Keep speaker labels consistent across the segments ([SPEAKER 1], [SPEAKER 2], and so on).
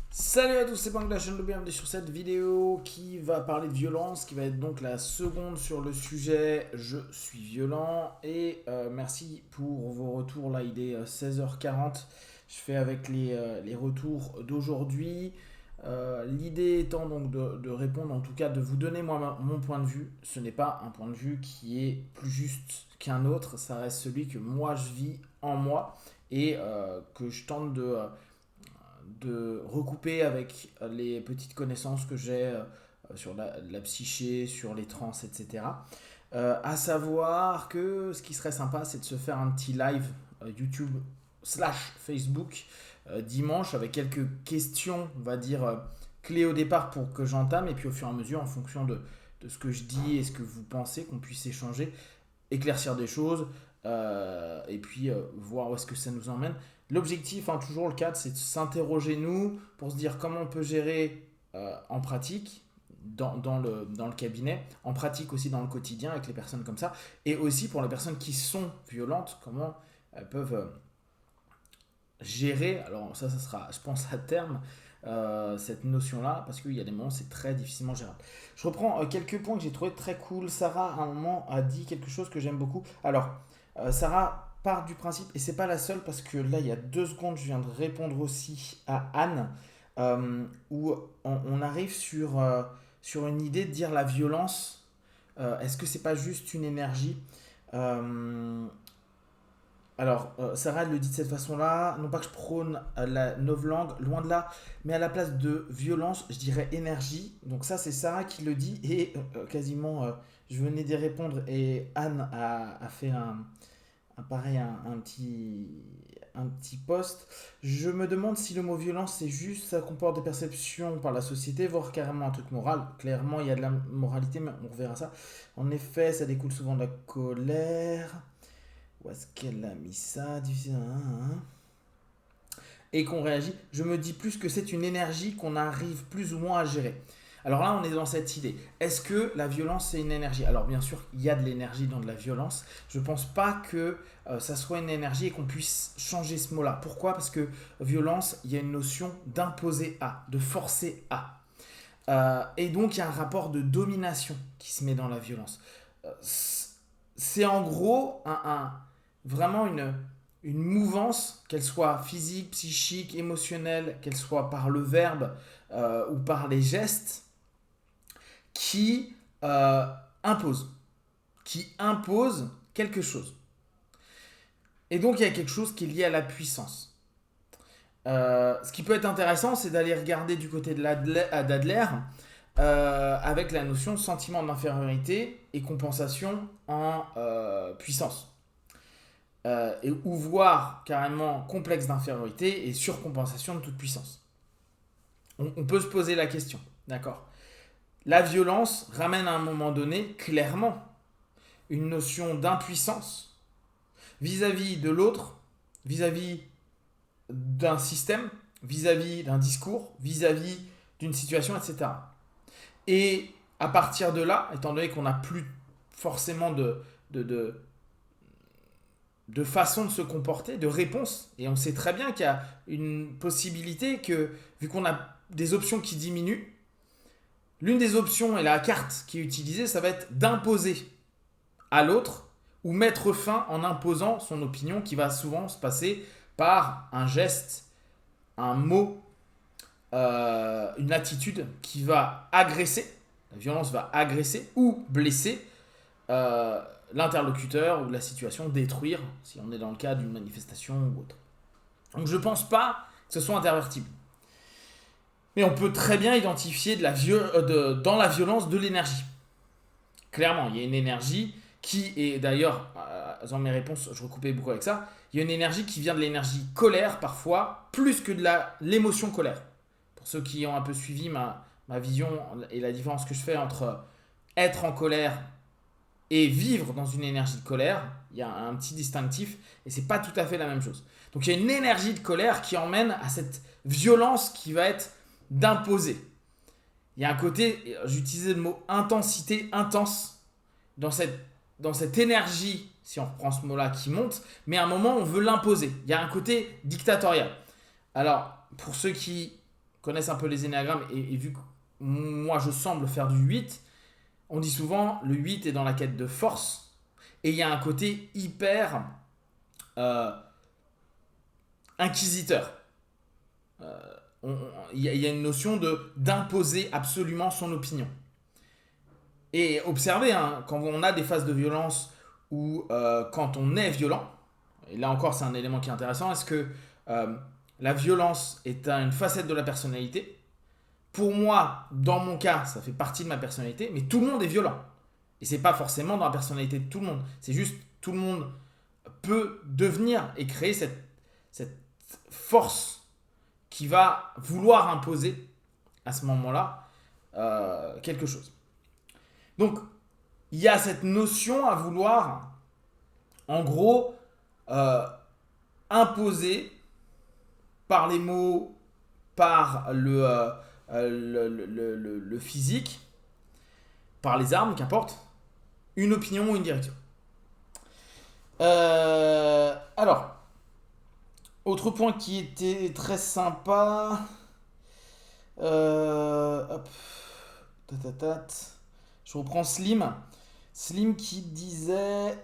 [SPEAKER 1] Salut à tous, c'est Bang de la chaîne de bienvenue sur cette vidéo qui va parler de violence, qui va être donc la seconde sur le sujet Je suis violent. Et merci pour vos retours, là il est 16h40, je fais avec les retours d'aujourd'hui. L'idée étant donc de répondre, en tout cas de vous donner moi mon point de vue. Ce n'est pas un point de vue qui est plus juste qu'un autre, ça reste celui que moi je vis en moi et que je tente de recouper avec les petites connaissances que j'ai sur la psyché, sur les trans, etc. À savoir que ce qui serait sympa, c'est de se faire un petit live YouTube slash Facebook dimanche avec quelques questions, on va dire, clés au départ pour que j'entame, et puis au fur et à mesure, en fonction de ce que je dis et ce que vous pensez, qu'on puisse échanger, éclaircir des choses, et puis voir où est-ce que ça nous emmène. L'objectif, hein, toujours le cadre, c'est de s'interroger nous pour se dire comment on peut gérer en pratique, dans le cabinet, en pratique aussi dans le quotidien avec les personnes comme ça, et aussi pour les personnes qui sont violentes, comment elles peuvent gérer, alors ça sera, je pense, à terme, cette notion-là, parce qu'il y a des moments c'est très difficilement gérable. Je reprends quelques points que j'ai trouvé très cool. Sarah, à un moment, a dit quelque chose que j'aime beaucoup. Alors, Sarah part du principe, et c'est pas la seule, parce que là, il y a 2 secondes, je viens de répondre aussi à Anne, où on arrive sur une idée de dire la violence, est-ce que c'est pas juste une énergie. Euh, Sarah elle le dit de cette façon-là, non pas que je prône la novlangue, loin de là, mais à la place de violence, je dirais énergie. Donc ça, c'est Sarah qui le dit, et quasiment, je venais d'y répondre, et Anne a fait pareil, un petit post. Je me demande si le mot violence, c'est juste, ça comporte des perceptions par la société, voire carrément un truc moral. Clairement, il y a de la moralité, mais on reverra ça. En effet, ça découle souvent de la colère. Où est-ce qu'elle a mis ça? Difficile, hein. Et qu'on réagit. Je me dis plus que c'est une énergie qu'on arrive plus ou moins à gérer. Alors là, on est dans cette idée. Est-ce que la violence, c'est une énergie? Alors bien sûr, il y a de l'énergie dans de la violence. Je ne pense pas que ça soit une énergie et qu'on puisse changer ce mot-là. Pourquoi? Parce que violence, il y a une notion d'imposer à, de forcer à. Et donc, il y a un rapport de domination qui se met dans la violence. C'est en gros vraiment une mouvance, qu'elle soit physique, psychique, émotionnelle, qu'elle soit par le verbe ou par les gestes, qui impose, qui impose quelque chose. Et donc il y a quelque chose qui est lié à la puissance. Ce qui peut être intéressant, c'est d'aller regarder du côté d'Adler avec la notion de sentiment d'infériorité et compensation en puissance. Ou voire carrément complexe d'infériorité et surcompensation de toute puissance. On peut se poser la question, d'accord? La violence ramène à un moment donné, clairement, une notion d'impuissance vis-à-vis de l'autre, vis-à-vis d'un système, vis-à-vis d'un discours, vis-à-vis d'une situation, etc. Et à partir de là, étant donné qu'on n'a plus forcément de, de, de façon de se comporter, de réponse. Et on sait très bien qu'il y a une possibilité que, vu qu'on a des options qui diminuent, l'une des options et la carte qui est utilisée, ça va être d'imposer à l'autre ou mettre fin en imposant son opinion, qui va souvent se passer par un geste, un mot, une attitude qui va agresser. La violence va agresser ou blesser l'interlocuteur ou la situation, détruire, si on est dans le cas d'une manifestation ou autre. Donc je ne pense pas que ce soit intervertible. Mais on peut très bien identifier dans la violence de l'énergie. Clairement, il y a une énergie qui est d'ailleurs, dans mes réponses, je recoupais beaucoup avec ça, il y a une énergie qui vient de l'énergie colère parfois, plus que de l'émotion colère. Pour ceux qui ont un peu suivi ma vision et la différence que je fais entre être en colère et vivre dans une énergie de colère, il y a un petit distinctif et c'est pas tout à fait la même chose. Donc il y a une énergie de colère qui emmène à cette violence qui va être d'imposer. Il y a un côté, j'utilisais le mot intensité, intense, dans cette énergie, si on reprend ce mot-là, qui monte, mais à un moment on veut l'imposer. Il y a un côté dictatorial. Alors, pour ceux qui connaissent un peu les énéagrammes, et vu que moi je semble faire du 8, on dit souvent le 8 est dans la quête de force, et il y a un côté hyper euh, inquisiteur. Il y a une notion d'imposer absolument son opinion. Et observez, hein, quand on a des phases de violence ou quand on est violent, et là encore c'est un élément qui est intéressant, est-ce que la violence est une facette de la personnalité? Pour moi, dans mon cas, ça fait partie de ma personnalité, mais tout le monde est violent. Et c'est pas forcément dans la personnalité de tout le monde. C'est juste tout le monde peut devenir et créer cette force qui va vouloir imposer à ce moment-là quelque chose. Donc, il y a cette notion à vouloir, en gros, imposer par les mots, par le physique, par les armes, qu'importe, une opinion ou une direction. Alors, autre point qui était très sympa. Hop. Je reprends Slim. Slim qui disait.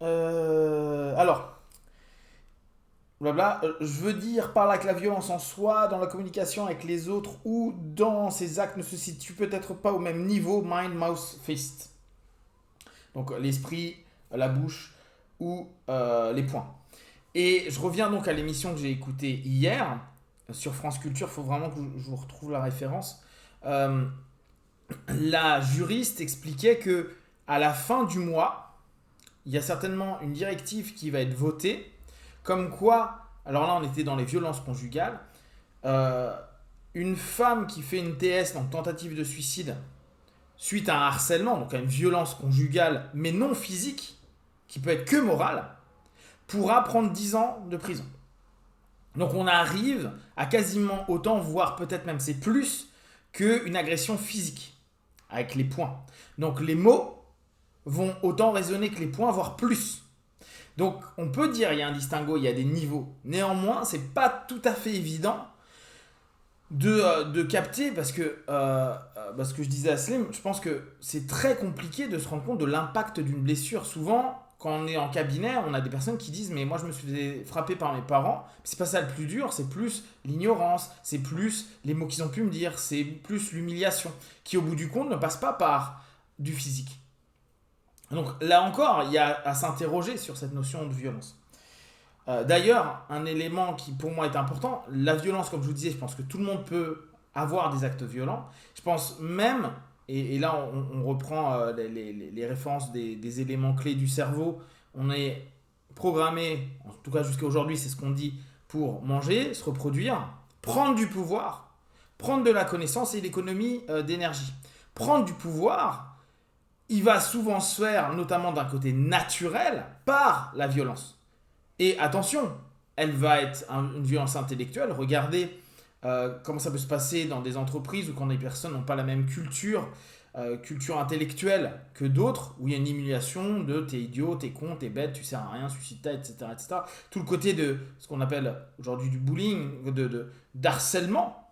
[SPEAKER 1] Alors. Blabla. Je veux dire par là que la violence en soi, dans la communication avec les autres ou dans ses actes, ne se situe peut-être pas au même niveau mind, mouth, fist. Donc l'esprit, la bouche ou les poings. Et je reviens donc à l'émission que j'ai écoutée hier sur France Culture. Il faut vraiment que je vous retrouve la référence. La juriste expliquait que à la fin du mois, il y a certainement une directive qui va être votée, comme quoi, alors là on était dans les violences conjugales, une femme qui fait une TS, donc tentative de suicide, suite à un harcèlement, donc à une violence conjugale, mais non physique, qui peut être que morale, pourra prendre 10 ans de prison. Donc on arrive à quasiment autant, voire peut-être même c'est plus, qu'une agression physique, avec les poings. Donc les mots vont autant résonner que les poings, voire plus. Donc on peut dire il y a un distinguo, il y a des niveaux. Néanmoins, c'est pas tout à fait évident de capter, parce que je disais à Slim, je pense que c'est très compliqué de se rendre compte de l'impact d'une blessure. Souvent, quand on est en cabinet, on a des personnes qui disent mais moi je me suis fait frapper par mes parents. C'est pas ça le plus dur, c'est plus l'ignorance, c'est plus les mots qu'ils ont pu me dire, c'est plus l'humiliation, qui au bout du compte ne passe pas par du physique. Donc là encore, il y a à s'interroger sur cette notion de violence. D'ailleurs, un élément qui pour moi est important, la violence, comme je vous disais, je pense que tout le monde peut avoir des actes violents. Je pense même, et là on reprend les références des éléments clés du cerveau, on est programmé, en tout cas jusqu'à aujourd'hui c'est ce qu'on dit, pour manger, se reproduire, prendre du pouvoir, prendre de la connaissance et l'économie d'énergie. Prendre du pouvoir, il va souvent se faire, notamment d'un côté naturel, par la violence. Et attention, elle va être une violence intellectuelle. Regardez comment ça peut se passer dans des entreprises où quand des personnes n'ont pas la même culture intellectuelle que d'autres, où il y a une humiliation de t'es idiot, t'es con, t'es bête, tu sers à rien, suicide-toi, etc., etc. Tout le côté de ce qu'on appelle aujourd'hui du bullying, d'harcèlement,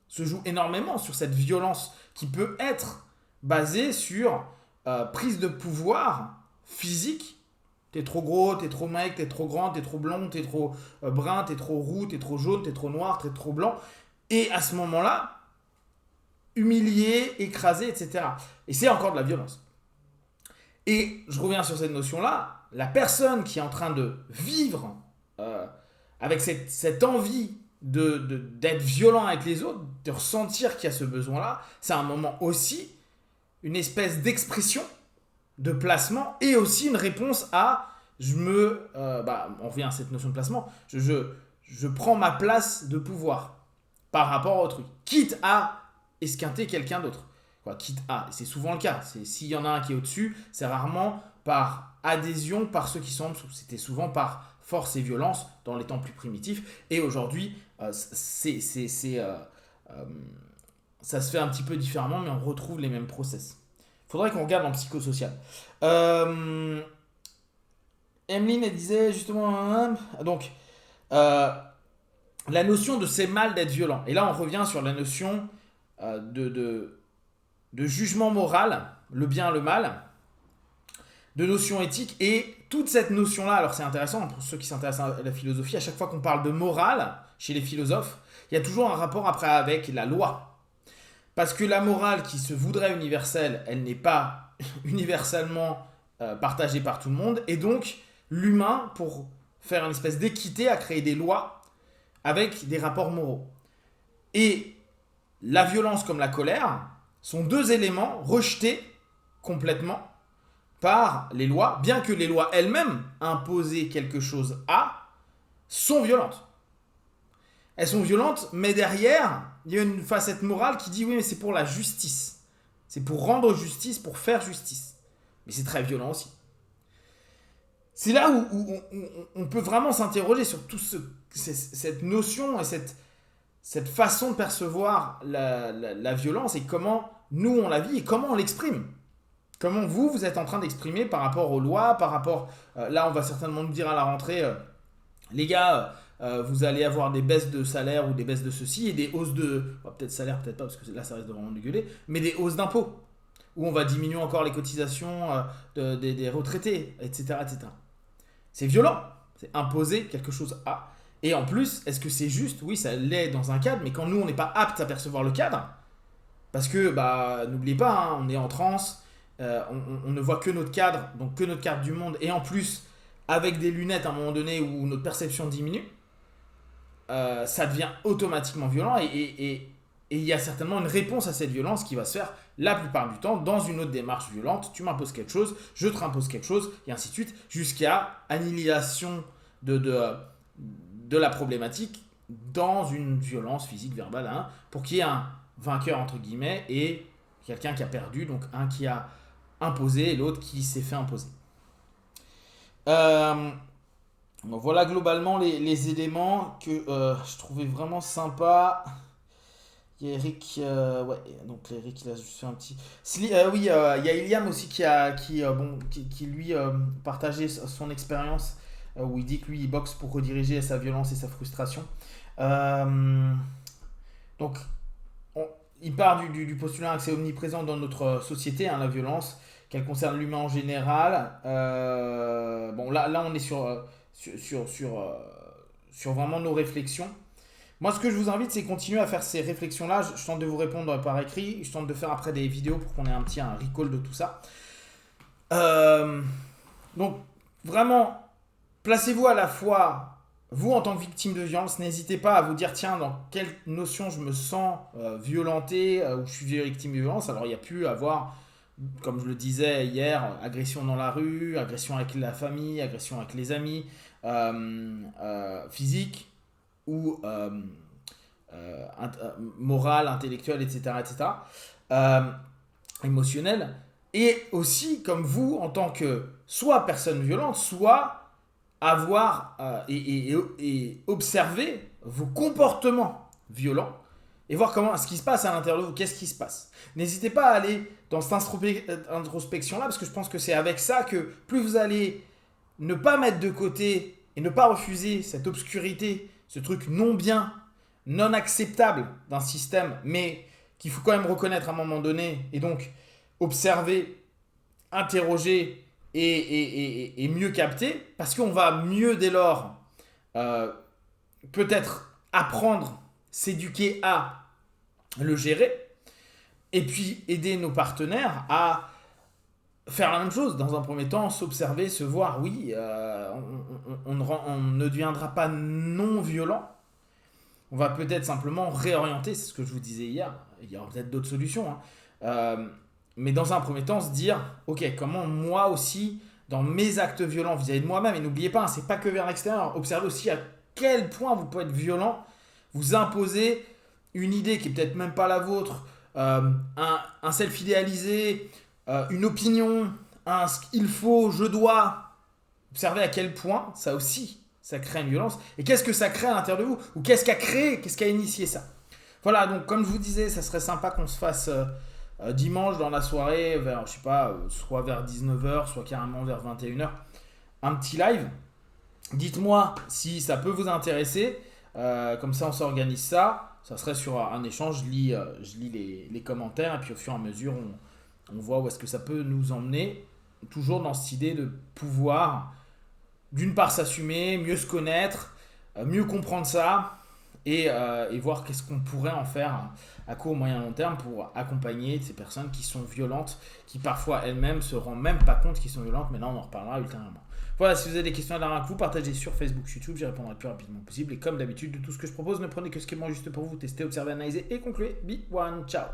[SPEAKER 1] se joue énormément sur cette violence qui peut être basée sur prise de pouvoir physique. T'es trop gros, t'es trop mec, t'es trop grand, t'es trop blond, t'es trop brun, t'es trop roux, t'es trop jaune, t'es trop noir, t'es trop blanc. Et à ce moment-là, humilié, écrasé, etc. Et c'est encore de la violence. Et je reviens sur cette notion-là, la personne qui est en train de vivre avec cette envie d'être violent avec les autres, de ressentir qu'il y a ce besoin-là, c'est un moment aussi une espèce d'expression, de placement, et aussi une réponse à on revient à cette notion de placement, je prends ma place de pouvoir par rapport à autrui, quitte à esquinter quelqu'un d'autre. Quitte à, et c'est souvent le cas, s'il y en a un qui est au-dessus, c'est rarement par adhésion par ceux qui sont en dessous, c'était souvent par force et violence dans les temps plus primitifs, et aujourd'hui ça se fait un petit peu différemment, mais on retrouve les mêmes process. Faudrait qu'on regarde en psychosocial. Emeline, elle disait justement... Donc, la notion de c'est mal d'être violent. Et là, on revient sur la notion de jugement moral, le bien, le mal, de notion éthique. Et toute cette notion-là, alors c'est intéressant pour ceux qui s'intéressent à la philosophie, à chaque fois qu'on parle de morale chez les philosophes, il y a toujours un rapport après avec la loi. Parce que la morale qui se voudrait universelle, elle n'est pas universellement partagée par tout le monde. Et donc, l'humain, pour faire une espèce d'équité, a créé des lois avec des rapports moraux. Et la violence comme la colère sont deux éléments rejetés complètement par les lois, bien que les lois elles-mêmes imposer quelque chose à, sont violentes. Elles sont violentes, mais derrière, il y a une facette morale qui dit oui, mais c'est pour la justice. C'est pour rendre justice, pour faire justice. Mais c'est très violent aussi. C'est là où on peut vraiment s'interroger sur toute cette notion et cette façon de percevoir la violence et comment nous on la vit et comment on l'exprime. Comment vous êtes en train d'exprimer par rapport aux lois, par rapport... là, on va certainement nous dire à la rentrée, les gars, vous allez avoir des baisses de salaire ou des baisses de ceci et des hausses de... peut-être salaire, peut-être pas, parce que là, ça risque de vraiment dégueuler, mais des hausses d'impôts, où on va diminuer encore les cotisations des retraités, etc., etc. C'est violent, c'est imposer quelque chose à... Et en plus, est-ce que c'est juste? Oui, ça l'est dans un cadre, mais quand nous, on n'est pas apte à percevoir le cadre, parce que, n'oubliez pas, hein, on est en transe, on ne voit que notre cadre, donc que notre cadre du monde, et en plus, avec des lunettes à un moment donné où notre perception diminue, ça devient automatiquement violent, et il y a certainement une réponse à cette violence qui va se faire la plupart du temps dans une autre démarche violente. Tu m'imposes quelque chose, je te impose quelque chose, et ainsi de suite, jusqu'à annihilation de la problématique dans une violence physique, verbale, hein, pour qu'il y ait un vainqueur, entre guillemets, et quelqu'un qui a perdu, donc un qui a imposé et l'autre qui s'est fait imposer. Donc voilà globalement les éléments que je trouvais vraiment sympa. Il y a Eric, ouais, donc Eric il a juste fait un petit. Oui, il y a Iliam aussi qui lui partageait son expérience où il dit que lui il boxe pour rediriger sa violence et sa frustration. Donc il part du postulat que c'est omniprésent dans notre société, hein, la violence, qu'elle concerne l'humain en général. Bon, là, on est sur vraiment nos réflexions. Moi, ce que je vous invite, c'est continuer à faire ces réflexions-là. Je tente de vous répondre par écrit. Je tente de faire après des vidéos pour qu'on ait un recall de tout ça. Donc, vraiment, placez-vous à la fois... Vous, en tant que victime de violence, n'hésitez pas à vous dire, tiens, dans quelle notion je me sens violenté, ou je suis victime de violence. Alors, il y a pu avoir, comme je le disais hier, agression dans la rue, agression avec la famille, agression avec les amis, physique, ou morale, intellectuelle, etc., émotionnelle. Et aussi, comme vous, en tant que soit personne violente, soit... avoir et observer vos comportements violents et voir ce qui se passe à l'intérieur de vous, qu'est-ce qui se passe. N'hésitez pas à aller dans cette introspection-là, parce que je pense que c'est avec ça que plus vous allez ne pas mettre de côté et ne pas refuser cette obscurité, ce truc non bien, non acceptable d'un système, mais qu'il faut quand même reconnaître à un moment donné, et donc observer, interroger, et mieux capter, parce qu'on va mieux dès lors peut-être apprendre, s'éduquer à le gérer, et puis aider nos partenaires à faire la même chose. Dans un premier temps, s'observer, se voir, oui, on ne deviendra pas non violent, on va peut-être simplement réorienter, c'est ce que je vous disais hier, il y aura peut-être d'autres solutions, hein. Mais dans un premier temps, se dire, ok, comment moi aussi, dans mes actes violents vis-à-vis de moi-même, et n'oubliez pas, hein, c'est pas que vers l'extérieur, observez aussi à quel point vous pouvez être violent, vous imposer une idée qui est peut-être même pas la vôtre, un self idéalisé, une opinion, il faut, je dois. Observez à quel point ça aussi, ça crée une violence. Et qu'est-ce que ça crée à l'intérieur de vous? Ou qu'est-ce qui a créé, qu'est-ce qui a initié ça? Voilà, donc comme je vous disais, ça serait sympa qu'on se fasse... dimanche dans la soirée, vers, je sais pas, soit vers 19h, soit carrément vers 21h, un petit live. Dites-moi si ça peut vous intéresser. Comme ça, on s'organise ça. Ça serait sur un échange. Je lis les commentaires et puis au fur et à mesure, on voit où est-ce que ça peut nous emmener. Toujours dans cette idée de pouvoir, d'une part, s'assumer, mieux se connaître, mieux comprendre ça et voir qu'est-ce qu'on pourrait en faire à court, moyen, long terme pour accompagner ces personnes qui sont violentes, qui parfois elles-mêmes se rendent même pas compte qu'ils sont violentes, mais là on en reparlera ultérieurement. Voilà, si vous avez des questions à la avec vous, partagez sur Facebook, YouTube, j'y répondrai le plus rapidement possible. Et comme d'habitude, de tout ce que je propose, ne prenez que ce qui est bon juste pour vous, testez, observez, analysez et concluez. Be one, ciao.